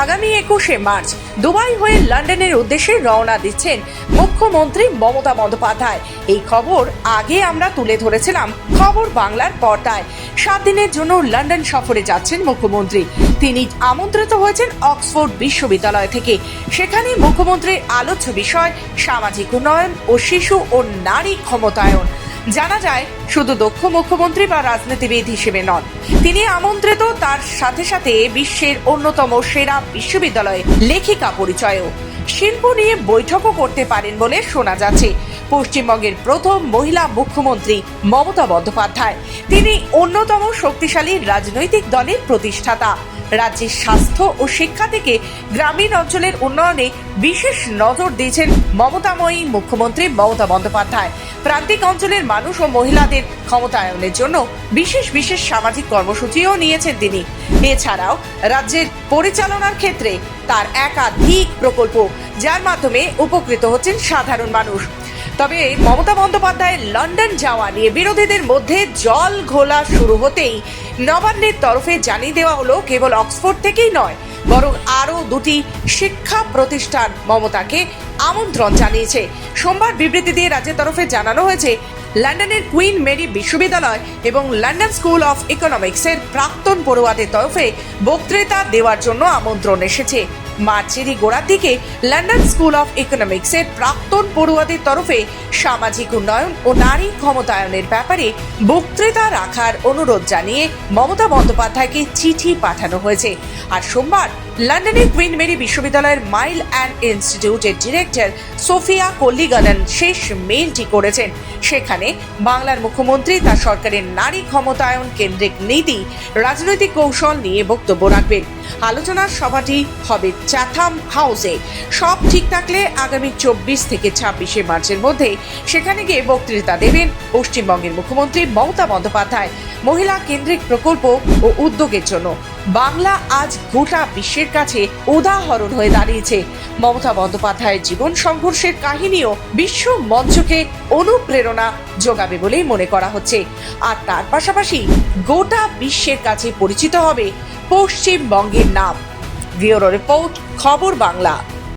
আগামী 21শে March Dubai হয়ে লন্ডনের উদ্দেশ্যে রওনা দিচ্ছেন মুখ্যমন্ত্রী মমতা বন্দ্যোপাধ্যায়। এই খবর আগে আমরা তুলে ধরেছিলাম খবর বাংলার পর্দায়। 7 দিনের জন্য লন্ডন সফরে যাচ্ছেন মুখ্যমন্ত্রী। তিনি আমন্ত্রিত হয়েছেন অক্সফোর্ড বিশ্ববিদ্যালয় থেকে। সেখানে মুখ্যমন্ত্রীর আলোচ্য বিষয় সামাজিক উন্নয়ন ও শিশু ও নারী ক্ষমতায়ন। জানা যায় শুধু দক্ষ মুখ্যমন্ত্রী বা রাজনীতিবিদ হিসেবে নন, তিনি আমন্ত্রিত তার সাথে সাথে বিশ্বের অন্যতম সেরা বিশ্ববিদ্যালয়ে লেখিকা পরিচয়ও। শিল্প নিয়ে বৈঠকও করতে পারেন বলে শোনা যাচ্ছে। পশ্চিমবঙ্গের প্রথম মহিলা মুখ্যমন্ত্রী মমতা বন্দ্যোপাধ্যায়। তিনি অন্যতম শক্তিশালী রাজনৈতিক দলের প্রতিষ্ঠাতা। রাজ্যের স্বাস্থ্য ও শিক্ষা থেকে গ্রামীণ অঞ্চলের উন্নয়নে বিশেষ নজর দিয়েছেন মমতাময়ী মুখ্যমন্ত্রী মমতা বন্দ্যোপাধ্যায়। প্রান্তিক অঞ্চলের মানুষ ও মহিলাদের ক্ষমতায়নের জন্য বিশেষ বিশেষ সামাজিক কর্মসূচিও নিয়েছেন তিনি। এছাড়াও রাজ্যের পরিচালনার ক্ষেত্রে তার একাধিক প্রকল্প, যার মাধ্যমে উপকৃত হচ্ছেন সাধারণ মানুষ। তবে মমতা বন্দ্যোপাধ্যায়ের লন্ডন যাওয়া নিয়ে বিরোধীদের মধ্যে জল ঘোলা শুরু হতেই নবান্নের তরফে জানিয়ে দেওয়া হলো কেবল অক্সফোর্ড থেকেই নয়, বরং আরও 2টি শিক্ষা প্রতিষ্ঠান মমতাকে আমন্ত্রণ জানিয়েছে। সোমবার বিবৃতি দিয়ে রাজ্যের তরফে জানানো হয়েছে, লন্ডনের কুইন মেরি বিশ্ববিদ্যালয় এবং লন্ডন স্কুল অফ ইকোনমিক্সের প্রাক্তন পড়ুয়াদের তরফে বক্তৃতা দেওয়ার জন্য আমন্ত্রণ এসেছে। মার্চেরই গোড়ার দিকে লন্ডন স্কুল অফ ইকোনমিক্সের প্রাক্তন পড়ুয়াদের তরফে সামাজিক উন্নয়ন ও নারী ক্ষমতায়নের ব্যাপারে বক্তৃতা রাখার অনুরোধ জানিয়ে মমতা বন্দ্যোপাধ্যায়কে চিঠি পাঠানো হয়েছে। আর সোমবার লন্ডনের কুইন মেরি বিশ্ববিদ্যালয়ের মাইল অ্যান্ড ইনস্টিটিউটের ডিরেক্টর সোফিয়া কল্লিগনন শেষ মেইলটি করেছেন। সেখানে বাংলার মুখ্যমন্ত্রী তার সরকারের নারী ক্ষমতায়ন কেন্দ্রিক নীতি, রাজনৈতিক কৌশল নিয়ে বক্তব্য রাখবেন। আলোচনার সভাটি হবে চ্যাথাম হাউসে। সব ঠিক থাকলে আগামী 24 থেকে 26শে মার্চের মধ্যে সেখানে গিয়ে বক্তৃতা দেবেন পশ্চিমবঙ্গের মুখ্যমন্ত্রী মমতা বন্দ্যোপাধ্যায়। মহিলা কেন্দ্রিক প্রকল্প ও উদ্যোগের জন্য বাংলা আজ গোটা বিশ্বের কাছে উদাহরণ হয়ে দাঁড়িয়েছে। মমতা বন্দ্যোপাধ্যায়ের জীবন সংঘর্ষের কাহিনীও বিশ্ব মঞ্চকে অনুপ্রেরণা যোগাবে বলেই মনে করা হচ্ছে। আর তার পাশাপাশি গোটা বিশ্বের কাছে পরিচিত হবে পশ্চিমবঙ্গের নাম। ব্যুরো রিপোর্ট, খবর বাংলা।